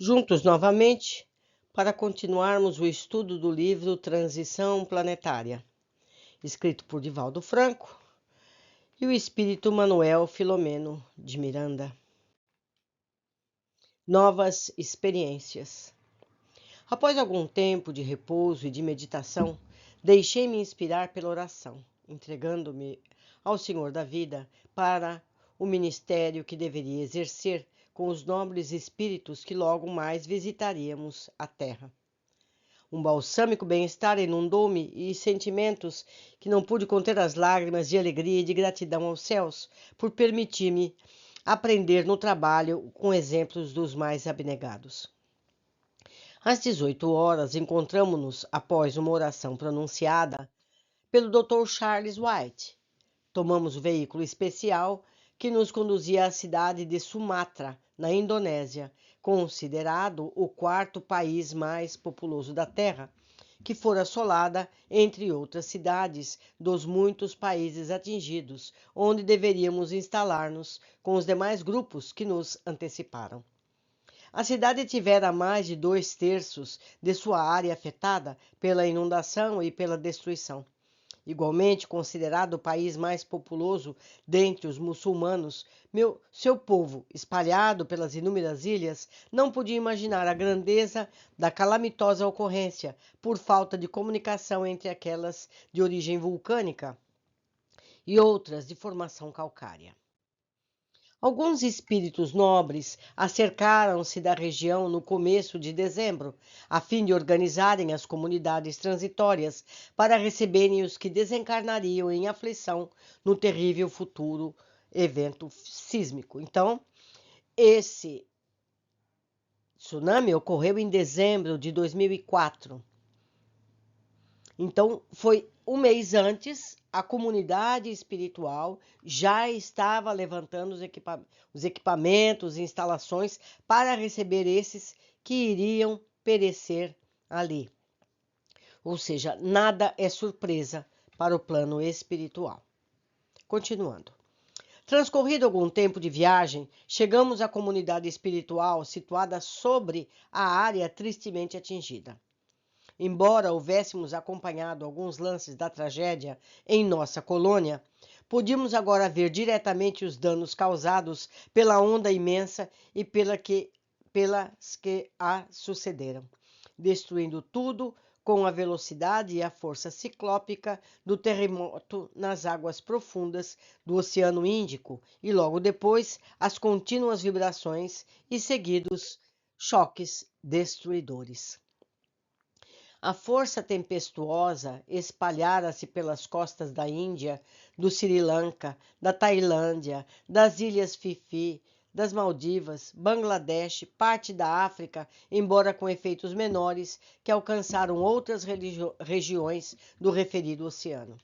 juntos novamente para continuarmos o estudo do livro Transição Planetária, escrito por Divaldo Franco e o espírito Manuel Filomeno de Miranda. Novas experiências. Após algum tempo de repouso e de meditação, deixei-me inspirar pela oração, entregando-me ao Senhor da vida para o ministério que deveria exercer com os nobres espíritos que logo mais visitaríamos a Terra. Um balsâmico bem-estar inundou-me e sentimentos que não pude conter as lágrimas de alegria e de gratidão aos céus por permitir-me aprender no trabalho com exemplos dos mais abnegados. Às 18 horas, encontramo-nos após uma oração pronunciada pelo Dr. Charles White. Tomamos o veículo especial que nos conduzia à cidade de Sumatra, na Indonésia, considerado o quarto país mais populoso da Terra, que fora assolada, entre outras cidades, dos muitos países atingidos, onde deveríamos instalar-nos com os demais grupos que nos anteciparam. A cidade tivera mais de 2/3 de sua área afetada pela inundação e pela destruição. Igualmente considerado o país mais populoso dentre os muçulmanos, seu povo, espalhado pelas inúmeras ilhas, não podia imaginar a grandeza da calamitosa ocorrência por falta de comunicação entre aquelas de origem vulcânica e outras de formação calcária. Alguns espíritos nobres acercaram-se da região no começo de dezembro, a fim de organizarem as comunidades transitórias para receberem os que desencarnariam em aflição no terrível futuro evento sísmico. Então, esse tsunami ocorreu em dezembro de 2004. Então, foi um mês antes, a comunidade espiritual já estava levantando os equipamentos e instalações para receber esses que iriam perecer ali. Ou seja, nada é surpresa para o plano espiritual. Continuando. Transcorrido algum tempo de viagem, chegamos à comunidade espiritual situada sobre a área tristemente atingida. Embora houvéssemos acompanhado alguns lances da tragédia em nossa colônia, podíamos agora ver diretamente os danos causados pela onda imensa e pelas que a sucederam, destruindo tudo com a velocidade e a força ciclópica do terremoto nas águas profundas do Oceano Índico e logo depois as contínuas vibrações e seguidos choques destruidores. A força tempestuosa espalhara-se pelas costas da Índia, do Sri Lanka, da Tailândia, das Ilhas Fifi, das Maldivas, Bangladesh, parte da África, embora com efeitos menores, que alcançaram outras regiões do referido oceano.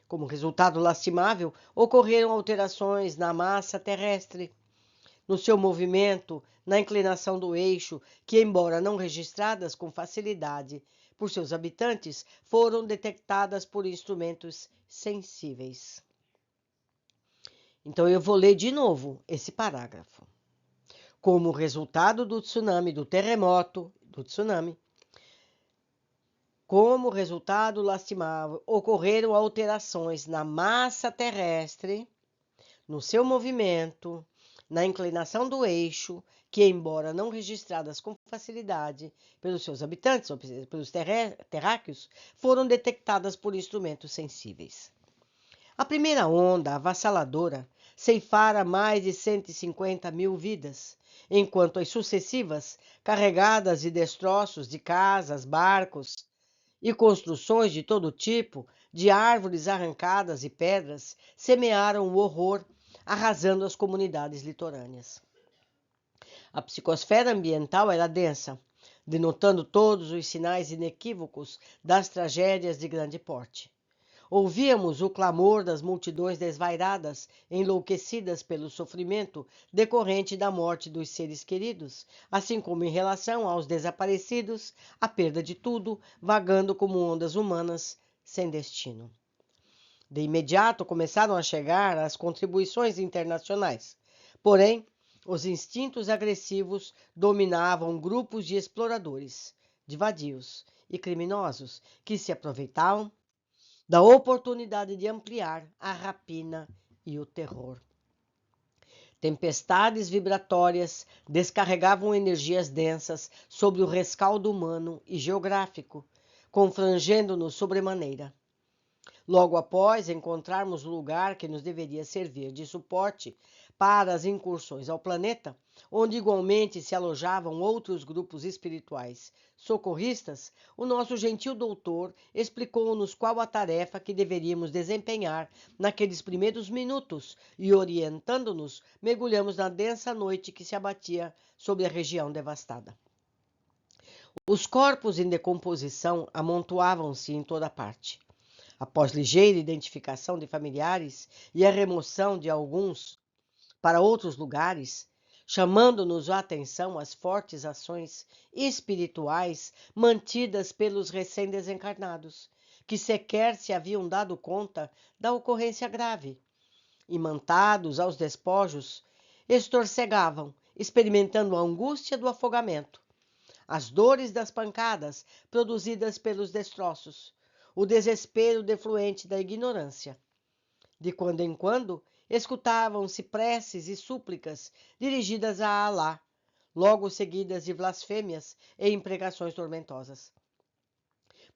Como resultado lastimável, ocorreram alterações na massa terrestre, no seu movimento, na inclinação do eixo, que, embora não registradas com facilidade por seus habitantes, foram detectadas por instrumentos sensíveis. Então, eu vou ler de novo esse parágrafo. Como resultado do tsunami, do terremoto, do tsunami, como resultado lastimável, ocorreram alterações na massa terrestre, no seu movimento, na inclinação do eixo, que, embora não registradas com facilidade pelos seus habitantes, ou pelos terráqueos, foram detectadas por instrumentos sensíveis. A primeira onda, avassaladora, ceifara mais de 150 mil vidas, enquanto as sucessivas, carregadas de destroços de casas, barcos e construções de todo tipo, de árvores arrancadas e pedras, semearam o horror, arrasando as comunidades litorâneas. A psicosfera ambiental era densa, denotando todos os sinais inequívocos das tragédias de grande porte. Ouvíamos o clamor das multidões desvairadas, enlouquecidas pelo sofrimento decorrente da morte dos seres queridos, assim como em relação aos desaparecidos, a perda de tudo, vagando como ondas humanas sem destino. De imediato começaram a chegar as contribuições internacionais. Porém, Os instintos agressivos dominavam grupos de exploradores, de vadios e criminosos que se aproveitavam da oportunidade de ampliar a rapina e o terror. Tempestades vibratórias descarregavam energias densas sobre o rescaldo humano e geográfico, confrangendo-nos sobremaneira. Logo após encontrarmos o lugar que nos deveria servir de suporte para as incursões ao planeta, onde igualmente se alojavam outros grupos espirituais socorristas, o nosso gentil doutor explicou-nos qual a tarefa que deveríamos desempenhar naqueles primeiros minutos e, orientando-nos, mergulhamos na densa noite que se abatia sobre a região devastada. Os corpos em decomposição amontoavam-se em toda parte. Após ligeira identificação de familiares e a remoção de alguns para outros lugares, chamando-nos a atenção as fortes ações espirituais mantidas pelos recém-desencarnados, que sequer se haviam dado conta da ocorrência grave. Imantados aos despojos, estorcegavam, experimentando a angústia do afogamento, as dores das pancadas produzidas pelos destroços, o desespero defluente da ignorância. De quando em quando, escutavam-se preces e súplicas dirigidas a Alá, logo seguidas de blasfêmias e imprecações tormentosas.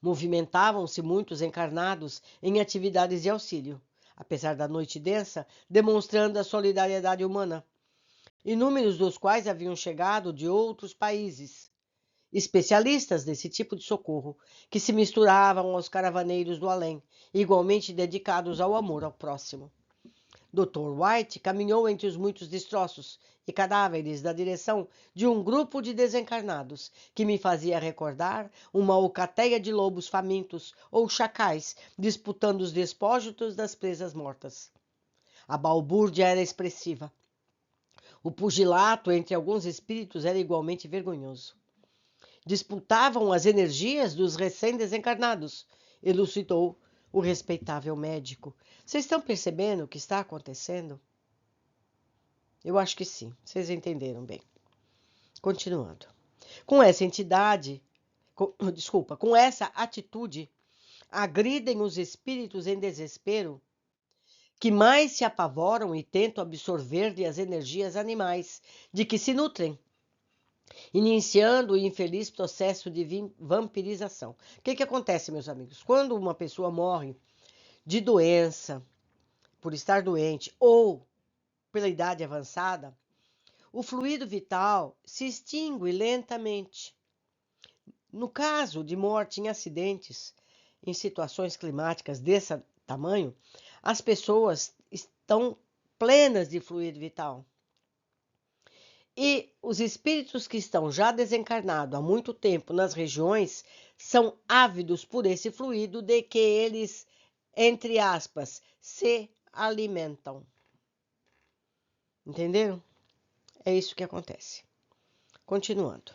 Movimentavam-se muitos encarnados em atividades de auxílio, apesar da noite densa, demonstrando a solidariedade humana, inúmeros dos quais haviam chegado de outros países, especialistas desse tipo de socorro, que se misturavam aos caravaneiros do além, igualmente dedicados ao amor ao próximo. Dr. White caminhou entre os muitos destroços e cadáveres da direção de um grupo de desencarnados, que me fazia recordar uma alcateia de lobos famintos ou chacais disputando os despojos das presas mortas. A balbúrdia era expressiva. O pugilato entre alguns espíritos era igualmente vergonhoso. Disputavam as energias dos recém-desencarnados, elucidou o respeitável médico. Vocês estão percebendo o que está acontecendo? Eu acho que sim, vocês entenderam bem. Continuando. Com essa atitude, agridem os espíritos em desespero, que mais se apavoram e tentam absorver-lhe as energias animais de que se nutrem, iniciando o infeliz processo de vampirização. O que acontece, meus amigos? Quando uma pessoa morre de doença, por estar doente ou pela idade avançada, o fluido vital se extingue lentamente. No caso de morte em acidentes, em situações climáticas desse tamanho, as pessoas estão plenas de fluido vital. E os espíritos que estão já desencarnados há muito tempo nas regiões são ávidos por esse fluido de que eles, entre aspas, se alimentam. Entenderam? É isso que acontece. Continuando.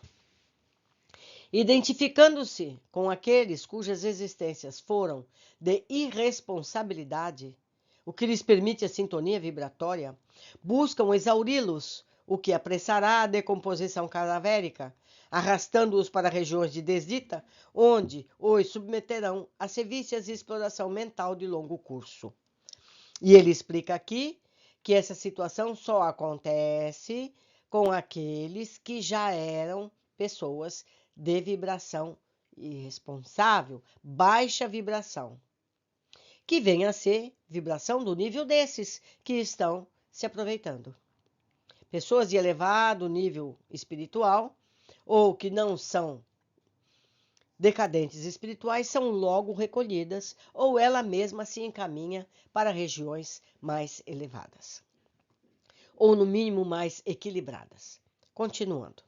Identificando-se com aqueles cujas existências foram de irresponsabilidade, o que lhes permite a sintonia vibratória, buscam exauri-los, o que apressará a decomposição cadavérica, arrastando-os para regiões de desdita, onde os submeterão a sevícias e exploração mental de longo curso. E ele explica aqui que essa situação só acontece com aqueles que já eram pessoas de vibração irresponsável, baixa vibração, que vem a ser vibração do nível desses que estão se aproveitando. Pessoas de elevado nível espiritual ou que não são decadentes espirituais são logo recolhidas ou ela mesma se encaminha para regiões mais elevadas, ou no mínimo mais equilibradas. Continuando.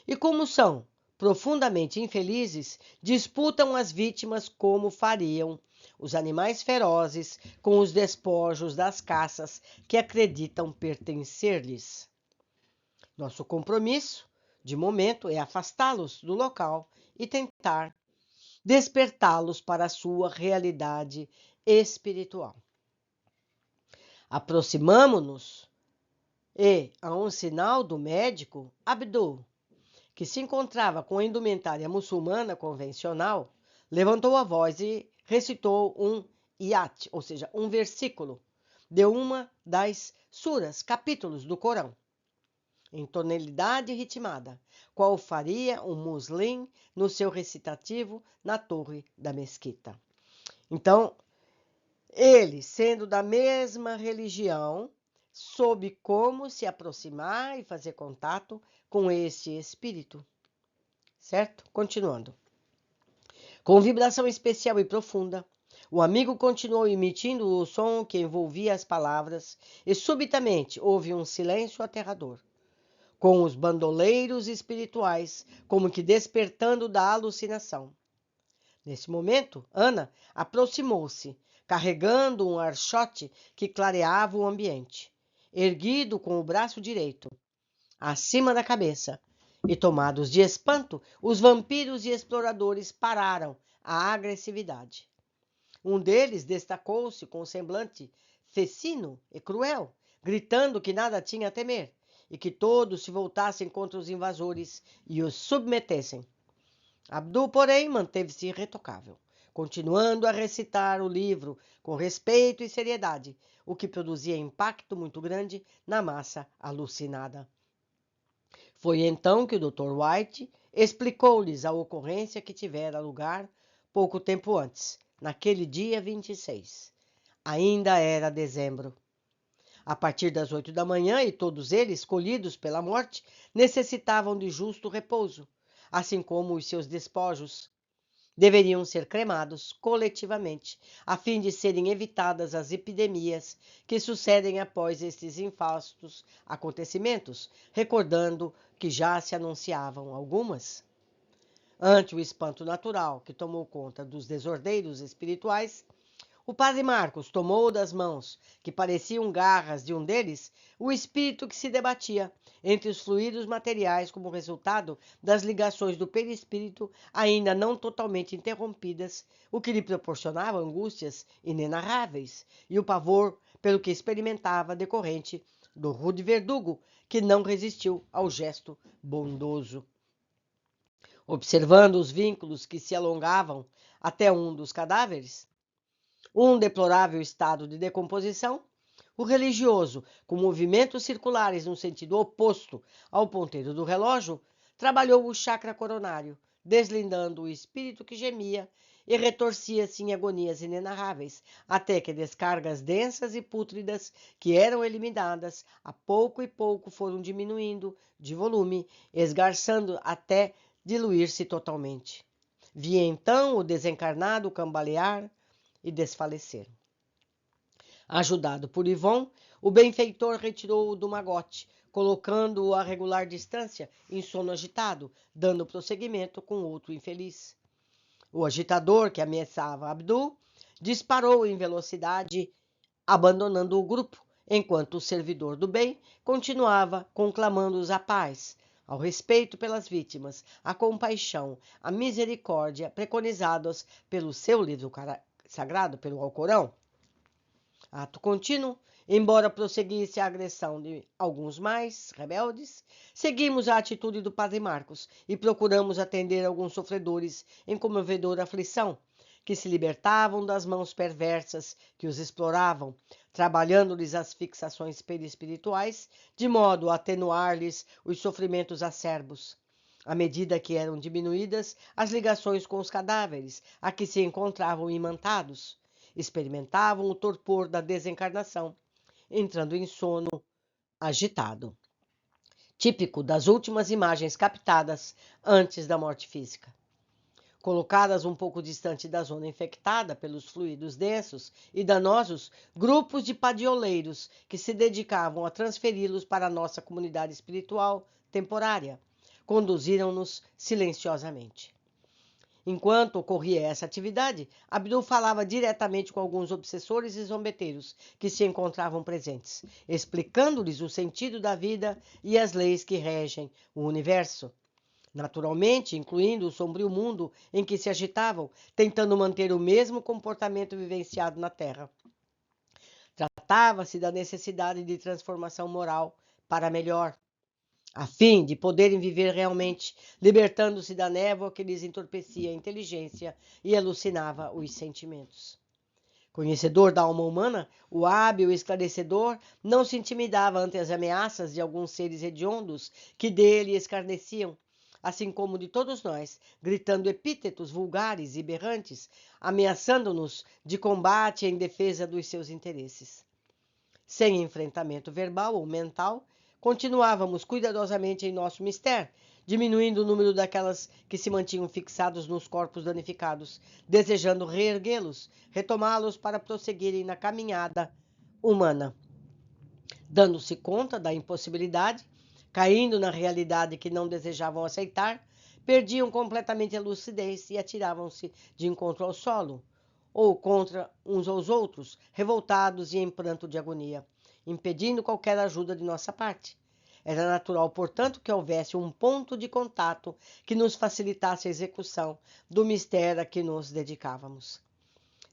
E como são profundamente infelizes, disputam as vítimas como fariam os animais ferozes com os despojos das caças que acreditam pertencer-lhes. Nosso compromisso, de momento, é afastá-los do local e tentar despertá-los para a sua realidade espiritual. Aproximamo-nos e, a um sinal do médico, Abdul, que se encontrava com a indumentária muçulmana convencional, levantou a voz e recitou um ayat, ou seja, um versículo de uma das suras, capítulos do Corão, em tonalidade ritmada, qual faria um muslim no seu recitativo na torre da mesquita. Então, ele, sendo da mesma religião, soube como se aproximar e fazer contato com este espírito, certo? Continuando. Com vibração especial e profunda, o amigo continuou emitindo o som que envolvia as palavras e subitamente houve um silêncio aterrador, com os bandoleiros espirituais como que despertando da alucinação. Nesse momento, Ana aproximou-se, carregando um archote que clareava o ambiente, erguido com o braço direito, acima da cabeça, e tomados de espanto, os vampiros e exploradores pararam a agressividade. Um deles destacou-se com um semblante fecino e cruel, gritando que nada tinha a temer e que todos se voltassem contra os invasores e os submetessem. Abdul, porém, manteve-se irretocável, continuando a recitar o livro com respeito e seriedade, o que produzia impacto muito grande na massa alucinada. Foi então que o Dr. White explicou-lhes a ocorrência que tivera lugar pouco tempo antes, naquele dia 26. Ainda era dezembro. A partir das 8 da manhã, e todos eles, colhidos pela morte, necessitavam de justo repouso, assim como os seus despojos deveriam ser cremados coletivamente, a fim de serem evitadas as epidemias que sucedem após estes infausto acontecimentos, recordando que já se anunciavam algumas. Ante o espanto natural que tomou conta dos desordeiros espirituais, o padre Marcos tomou das mãos, que pareciam garras de um deles, o espírito que se debatia entre os fluidos materiais como resultado das ligações do perispírito ainda não totalmente interrompidas, o que lhe proporcionava angústias inenarráveis e o pavor pelo que experimentava decorrente do rude verdugo que não resistiu ao gesto bondoso. Observando os vínculos que se alongavam até um dos cadáveres, um deplorável estado de decomposição, o religioso, com movimentos circulares no sentido oposto ao ponteiro do relógio, trabalhou o chakra coronário, deslindando o espírito que gemia e retorcia-se em agonias inenarráveis, até que descargas densas e pútridas que eram eliminadas, a pouco e pouco foram diminuindo de volume, esgarçando até diluir-se totalmente. Via então o desencarnado cambalear e desfalecer. Ajudado por Yvon, o benfeitor retirou-o do magote, colocando-o a regular distância em sono agitado, dando prosseguimento com outro infeliz. O agitador que ameaçava Abdul disparou em velocidade, abandonando o grupo, enquanto o servidor do bem continuava conclamando-os à paz, ao respeito pelas vítimas, à compaixão, à misericórdia preconizados pelo seu livro sagrado, pelo Alcorão. Ato contínuo, embora prosseguisse a agressão de alguns mais rebeldes, seguimos a atitude do padre Marcos e procuramos atender alguns sofredores em comovedora aflição, que se libertavam das mãos perversas que os exploravam, trabalhando-lhes as fixações perispirituais, de modo a atenuar-lhes os sofrimentos acerbos. À medida que eram diminuídas as ligações com os cadáveres a que se encontravam imantados, experimentavam o torpor da desencarnação, entrando em sono agitado, típico das últimas imagens captadas antes da morte física. Colocadas um pouco distante da zona infectada pelos fluidos densos e danosos, grupos de padioleiros que se dedicavam a transferi-los para a nossa comunidade espiritual temporária conduziram-nos silenciosamente. Enquanto ocorria essa atividade, Abdul falava diretamente com alguns obsessores e zombeteiros que se encontravam presentes, explicando-lhes o sentido da vida e as leis que regem o universo. Naturalmente, incluindo o sombrio mundo em que se agitavam, tentando manter o mesmo comportamento vivenciado na Terra. Tratava-se da necessidade de transformação moral para melhor, a fim de poderem viver realmente, libertando-se da névoa que lhes entorpecia a inteligência e alucinava os sentimentos. Conhecedor da alma humana, o hábil esclarecedor não se intimidava ante as ameaças de alguns seres hediondos que dele escarneciam, assim como de todos nós, gritando epítetos vulgares e berrantes, ameaçando-nos de combate em defesa dos seus interesses. Sem enfrentamento verbal ou mental, continuávamos cuidadosamente em nosso mistério, diminuindo o número daquelas que se mantinham fixados nos corpos danificados, desejando reerguê-los, retomá-los para prosseguirem na caminhada humana. Dando-se conta da impossibilidade, caindo na realidade que não desejavam aceitar, perdiam completamente a lucidez e atiravam-se de encontro ao solo, ou contra uns aos outros, revoltados e em pranto de agonia, impedindo qualquer ajuda de nossa parte. Era natural, portanto, que houvesse um ponto de contato que nos facilitasse a execução do mistério a que nos dedicávamos.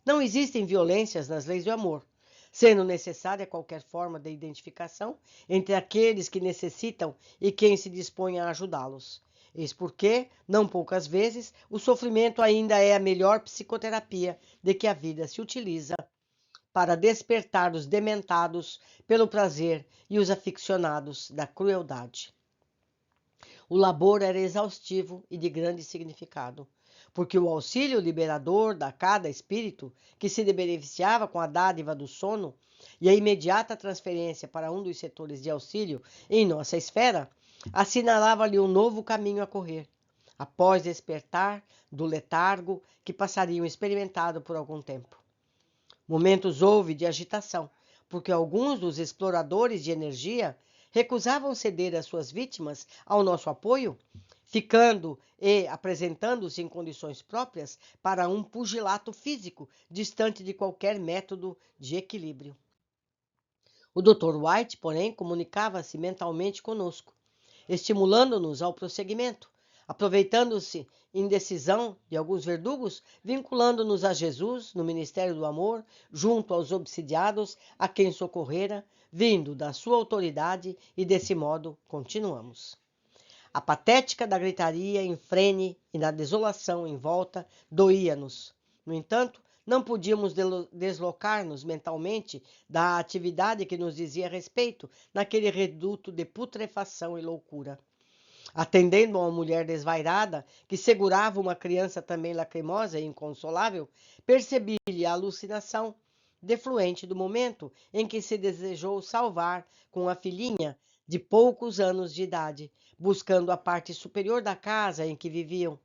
Não existem violências nas leis do amor, sendo necessária qualquer forma de identificação entre aqueles que necessitam e quem se dispõe a ajudá-los. Eis porque, não poucas vezes, o sofrimento ainda é a melhor psicoterapia de que a vida se utiliza para despertar os dementados pelo prazer e os aficionados da crueldade. O labor era exaustivo e de grande significado, porque o auxílio liberador da cada espírito que se beneficiava com a dádiva do sono e a imediata transferência para um dos setores de auxílio em nossa esfera, assinalava-lhe um novo caminho a correr, após despertar do letargo que passariam experimentado por algum tempo. Momentos houve de agitação, porque alguns dos exploradores de energia recusavam ceder as suas vítimas ao nosso apoio, ficando e apresentando-se em condições próprias para um pugilato físico distante de qualquer método de equilíbrio. O Dr. White, porém, comunicava-se mentalmente conosco, estimulando-nos ao prosseguimento, aproveitando-se indecisão de alguns verdugos, vinculando-nos a Jesus no ministério do amor, junto aos obsidiados a quem socorrera, vindo da sua autoridade, e desse modo continuamos. A patética da gritaria em frene e da desolação em volta doía-nos. No entanto, não podíamos deslocar-nos mentalmente da atividade que nos dizia respeito naquele reduto de putrefação e loucura. Atendendo a uma mulher desvairada, que segurava uma criança também lacrimosa e inconsolável, percebi-lhe a alucinação defluente do momento em que se desejou salvar com a filhinha de poucos anos de idade, buscando a parte superior da casa em que viviam.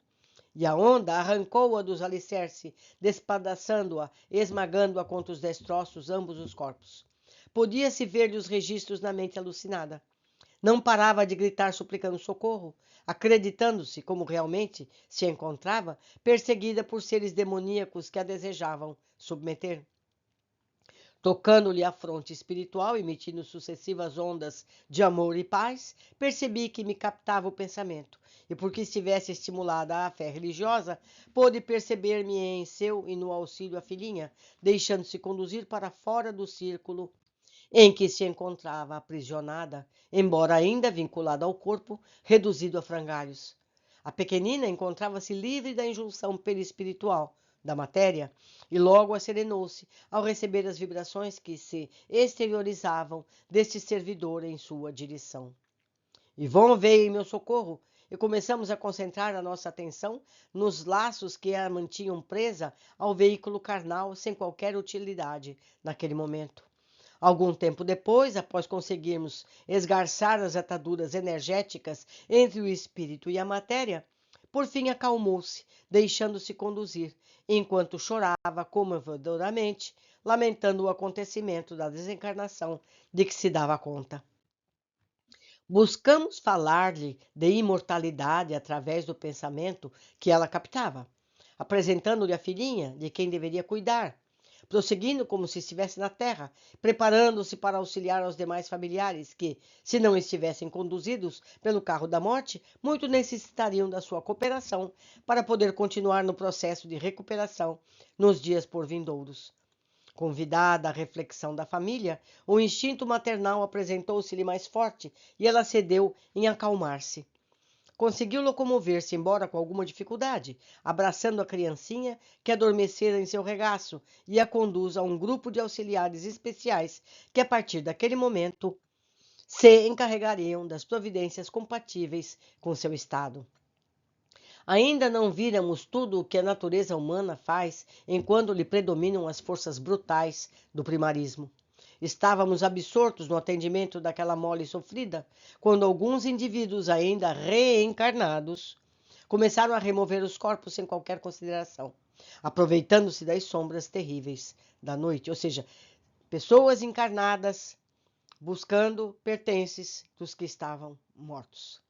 E a onda arrancou-a dos alicerces, despedaçando-a, esmagando-a contra os destroços ambos os corpos. Podia-se ver-lhe os registros na mente alucinada. Não parava de gritar suplicando socorro, acreditando-se, como realmente se encontrava, perseguida por seres demoníacos que a desejavam submeter. Tocando-lhe a fronte espiritual, emitindo sucessivas ondas de amor e paz, percebi que me captava o pensamento, e porque estivesse estimulada a fé religiosa, pôde perceber-me em seu e no auxílio à filhinha, deixando-se conduzir para fora do círculo em que se encontrava aprisionada, embora ainda vinculada ao corpo, reduzido a frangalhos. A pequenina encontrava-se livre da injunção perispiritual da matéria e logo acerenou-se ao receber as vibrações que se exteriorizavam deste servidor em sua direção. Yvonne veio em meu socorro e começamos a concentrar a nossa atenção nos laços que a mantinham presa ao veículo carnal sem qualquer utilidade naquele momento. Algum tempo depois, após conseguirmos esgarçar as ataduras energéticas entre o espírito e a matéria, por fim acalmou-se, deixando-se conduzir, enquanto chorava comovedoramente, lamentando o acontecimento da desencarnação de que se dava conta. Buscamos falar-lhe de imortalidade através do pensamento que ela captava, apresentando-lhe a filhinha de quem deveria cuidar, prosseguindo como se estivesse na terra, preparando-se para auxiliar aos demais familiares que, se não estivessem conduzidos pelo carro da morte, muito necessitariam da sua cooperação para poder continuar no processo de recuperação nos dias por vindouros. Convidada à reflexão da família, o instinto maternal apresentou-se-lhe mais forte e ela cedeu em acalmar-se. Conseguiu locomover-se, embora com alguma dificuldade, abraçando a criancinha que adormecera em seu regaço e a conduz a um grupo de auxiliares especiais que, a partir daquele momento, se encarregariam das providências compatíveis com seu estado. Ainda não víramos tudo o que a natureza humana faz enquanto lhe predominam as forças brutais do primarismo. Estávamos absortos no atendimento daquela mole sofrida, quando alguns indivíduos ainda reencarnados começaram a remover os corpos sem qualquer consideração, aproveitando-se das sombras terríveis da noite, ou seja, pessoas encarnadas buscando pertences dos que estavam mortos.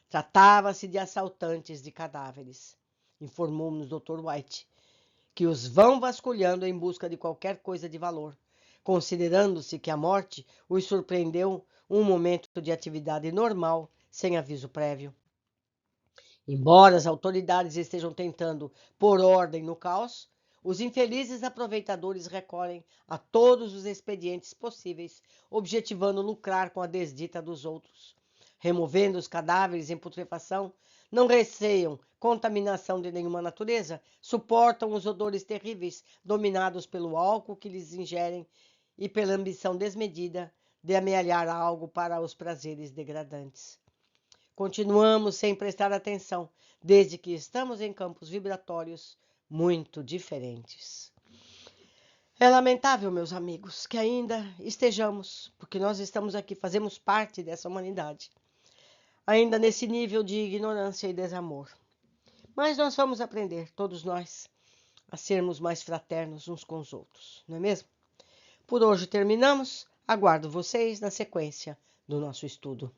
Tratava-se de assaltantes de cadáveres, informou-nos Dr. White, que os vão vasculhando em busca de qualquer coisa de valor, considerando-se que a morte os surpreendeu um momento de atividade normal, sem aviso prévio. Embora as autoridades estejam tentando pôr ordem no caos, os infelizes aproveitadores recorrem a todos os expedientes possíveis, objetivando lucrar com a desdita dos outros. Removendo os cadáveres em putrefação, não receiam contaminação de nenhuma natureza, suportam os odores terríveis dominados pelo álcool que lhes ingerem e pela ambição desmedida de amealhar algo para os prazeres degradantes. Continuamos sem prestar atenção, desde que estamos em campos vibratórios muito diferentes. É lamentável, meus amigos, que ainda estejamos, porque nós estamos aqui, fazemos parte dessa humanidade, ainda nesse nível de ignorância e desamor. Mas nós vamos aprender, todos nós, a sermos mais fraternos uns com os outros, não é mesmo? Por hoje terminamos. Aguardo vocês na sequência do nosso estudo.